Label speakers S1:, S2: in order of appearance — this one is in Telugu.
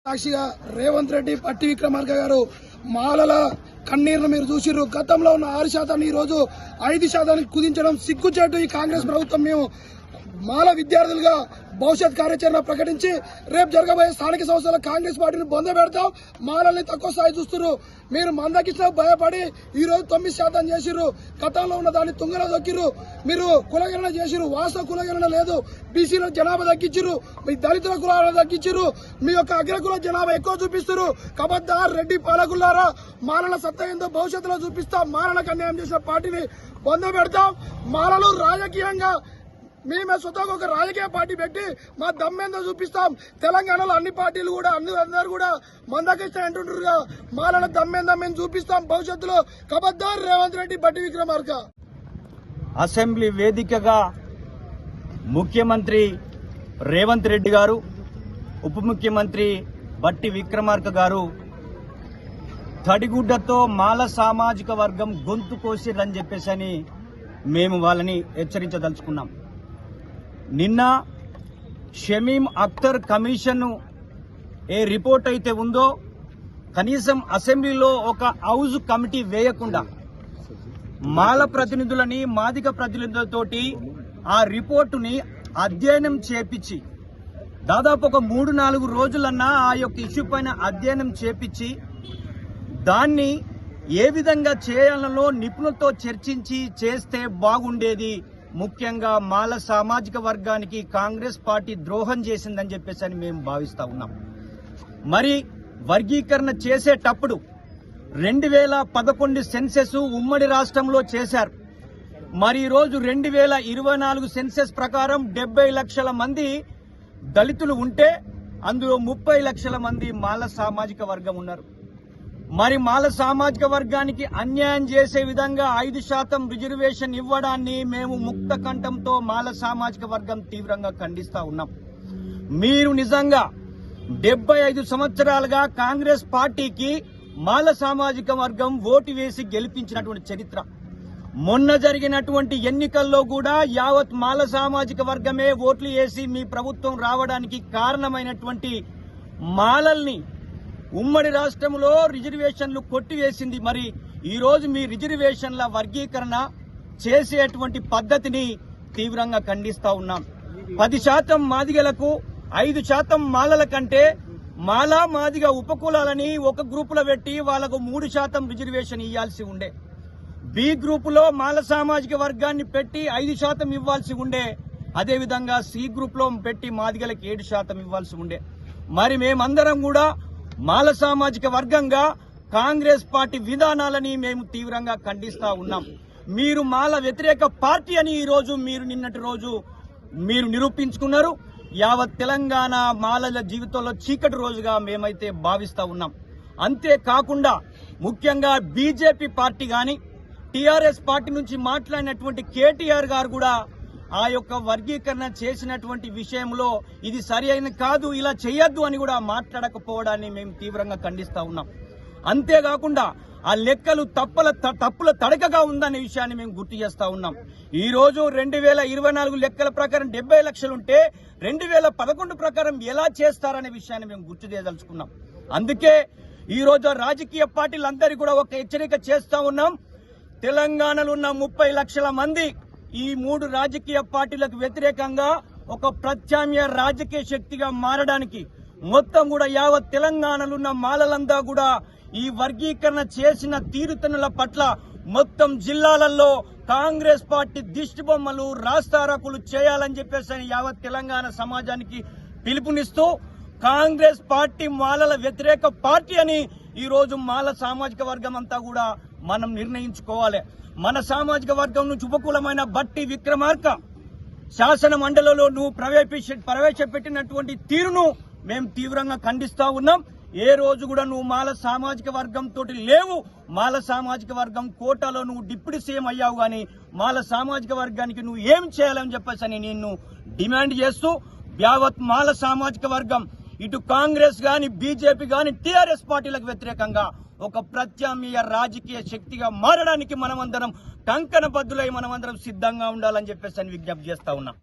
S1: సాక్షిగా రేవంత్ రెడ్డి పట్టి విక్రమార్క గారు మాలల కన్నీరును మీరు చూసిర్రు. గతంలో ఉన్న 6% ఈ రోజు 5% కుదించడం సిగ్గుచేటు. ఈ కాంగ్రెస్ ప్రభుత్వం మేము మాల విద్యార్థులుగా భవిష్యత్ కార్యాచరణ ప్రకటించి రేపు జరగబోయే స్థానిక సంస్థల కాంగ్రెస్ పార్టీని బొంద పెడతాం. మాలల్ని తక్కువ స్థాయి చూస్తున్నారు. మీరు మందకిచ్చిన భయపడి ఈ రోజు 9% చేసిర్రు. గతంలో ఉన్న దాన్ని తుంగలో దొక్కిర్రు. మీరు కులగణన చేసిర్రు. వాస్తవ కులగణన లేదు. బీసీల జనాభా తగ్గించిర్రు. మీ దళితుల కులాలను తగ్గించిర్రు. మీ యొక్క అగ్రకుల జనాభా ఎక్కువ చూపిస్తున్నారు. కబద్దార్ రెడ్డి పాలకులారా, మాలల సత్తా ఏందో భవిష్యత్తులో చూపిస్తాం. మాలలకు అన్యాయం చేసిన పార్టీని బొంద పెడతాం. మాలలు రాజకీయంగా మేమే స్వతహాగా ఒక రాజకీయ పార్టీ పెట్టి మా దమ్మేందో చూపిస్తాం. తెలంగాణలో అన్ని పార్టీలు కూడా అందరూ కూడా మందకిస్తాయి అంటుంటారుగా. మాలల దమ్మేందో చూపిస్తాం భవిష్యత్తులో. కబద్దార్ రేవంత్ రెడ్డి బట్టి విక్రమార్క.
S2: అసెంబ్లీ వేదికగా ముఖ్యమంత్రి రేవంత్ రెడ్డి గారు, ఉప ముఖ్యమంత్రి బట్టి విక్రమార్క గారు తడిగుడ్డతో మాల సామాజిక వర్గం గొంతు కోసిరని చెప్పేసి మేము వాళ్ళని హెచ్చరించదలుచుకున్నాం. నిన్న షమీం అఖ్తర్ కమిషన్ ఏ రిపోర్ట్ అయితే ఉందో కనీసం అసెంబ్లీలో ఒక హౌజ్ కమిటీ వేయకుండా మాల ప్రతినిధులని, మాదిగ ప్రతినిధులతోటి ఆ రిపోర్టుని అధ్యయనం చేపించి దాదాపు ఒక 3-4 రోజులన్నా ఆ యొక్క ఇష్యూ పైన అధ్యయనం చేపించి దాన్ని ఏ విధంగా చేయాలనో నిపుణులతో చర్చించి చేస్తే బాగుండేది. ముఖ్యంగా మాల సామాజిక వర్గానికి కాంగ్రెస్ పార్టీ ద్రోహం చేసిందని చెప్పేసి మేము భావిస్తా ఉన్నాం. మరి వర్గీకరణ చేసేటప్పుడు 2011 సెన్సెస్ ఉమ్మడి రాష్ట్రంలో చేశారు. మరి ఈరోజు 2024 సెన్సెస్ ప్రకారం 70 లక్షల మంది దళితులు ఉంటే అందులో 30 లక్షల మంది మాల సామాజిక వర్గం ఉన్నారు. మరి మాల సామాజిక వర్గానికి అన్యాయం చేసే విధంగా 5% రిజర్వేషన్ ఇవ్వడాన్ని మేము ముక్త కంఠంతో మాల సామాజిక వర్గం తీవ్రంగా ఖండిస్తా ఉన్నాం. మీరు నిజంగా 75 సంవత్సరాలుగా కాంగ్రెస్ పార్టీకి మాల సామాజిక వర్గం ఓటు వేసి గెలిపించినటువంటి చరిత్ర. మొన్న జరిగినటువంటి ఎన్నికల్లో కూడా యావత్ మాల సామాజిక వర్గమే ఓట్లు వేసి మీ ప్రభుత్వం రావడానికి కారణమైనటువంటి మాలల్ని ఉమ్మడి రాష్ట్రంలో రిజర్వేషన్లు కొట్టివేసింది. మరి ఈ రోజు మీ రిజర్వేషన్ల వర్గీకరణ చేసేటువంటి పద్ధతిని తీవ్రంగా ఖండిస్తా ఉన్నాం. 10% మాదిగలకు, 5% మాలల కంటే మాలా మాదిగ ఉపకులాలని ఒక గ్రూపులో పెట్టి వాళ్లకు 3% రిజర్వేషన్ ఇవ్వాల్సి ఉండే. బి గ్రూపులో మాల సామాజిక వర్గాన్ని పెట్టి 5% ఇవ్వాల్సి ఉండే. అదేవిధంగా సి గ్రూప్ లో పెట్టి మాదిగలకు 7% ఇవ్వాల్సి ఉండే. మరి మేమందరం కూడా మాల సామాజిక వర్గంగా కాంగ్రెస్ పార్టీ విధానాలని మేము తీవ్రంగా ఖండిస్తా ఉన్నాం. మీరు మాల వ్యతిరేక పార్టీ అని ఈ రోజు మీరు నిన్నటి రోజు మీరు నిరూపించుకున్నారు. యావత్ తెలంగాణ మాలల జీవితంలో చీకటి రోజుగా మేమైతే భావిస్తా ఉన్నాం. అంతేకాకుండా ముఖ్యంగా బీజేపీ పార్టీ గాని టీఆర్ఎస్ పార్టీ నుంచి మాట్లాడినటువంటి కేటీఆర్ గారు కూడా ఆ యొక్క వర్గీకరణ చేసినటువంటి విషయంలో ఇది సరి అయిన కాదు, ఇలా చేయొద్దు అని కూడా మాట్లాడకపోవడాన్ని మేము తీవ్రంగా ఖండిస్తా ఉన్నాం. అంతేకాకుండా ఆ లెక్కలు తప్పుల తడకగా ఉందనే విషయాన్ని మేము గుర్తు చేస్తా ఉన్నాం. ఈ రోజు 2024 లెక్కల ప్రకారం 70 లక్షలుంటే 2011 ప్రకారం ఎలా చేస్తారనే విషయాన్ని మేము గుర్తు చేయదలుచుకున్నాం. అందుకే ఈ రోజు రాజకీయ పార్టీలందరికీ కూడా ఒక హెచ్చరిక చేస్తా ఉన్నాం. తెలంగాణలో ఉన్న 30 లక్షల మంది ఈ 3 రాజకీయ పార్టీలకు వ్యతిరేకంగా ఒక ప్రత్యామ్నాయ రాజకీయ శక్తిగా మారడానికి మొత్తం కూడా యావత్ తెలంగాణలో ఉన్న మాలలంతా కూడా ఈ వర్గీకరణ చేసిన తీరుతనుల పట్ల మొత్తం జిల్లాలలో కాంగ్రెస్ పార్టీ దిష్టిబొమ్మలు, రాస్తారోకోలు చేయాలని చెప్పేసి యావత్ తెలంగాణ సమాజానికి పిలుపునిస్తూ కాంగ్రెస్ పార్టీ మాలల వ్యతిరేక పార్టీ అని ఈ రోజు మాల సామాజిక వర్గం అంతా కూడా మనం నిర్ణయించుకోవాలి. మన సామాజిక వర్గం నుంచి ఉపకులమైన బట్టి విక్రమార్క శాసన మండలిలో నువ్వు ప్రవేశపెట్టినటువంటి తీరును మేము తీవ్రంగా ఖండిస్తా ఉన్నాం. ఏ రోజు కూడా నువ్వు మాల సామాజిక వర్గం తోటి లేవు. మాల సామాజిక వర్గం కోటాలో నువ్వు డిప్యూటీ సీఎం అయ్యావు గాని మాల సామాజిక వర్గానికి నువ్వు ఏం చేయాలని చెప్పేసి నిన్ను డిమాండ్ చేస్తూ యావత్ మాల సామాజిక వర్గం ఇటు కాంగ్రెస్ గాని, బీజేపీ గాని, టీఆర్ఎస్ పార్టీలకు వ్యతిరేకంగా ఒక ప్రత్యామ్నాయ రాజకీయ శక్తిగా మారడానికి మనమందరం కంకణబద్దులై మనమందరం సిద్ధంగా ఉండాలని చెప్పేసి విజ్ఞప్తి చేస్తా ఉన్నాం.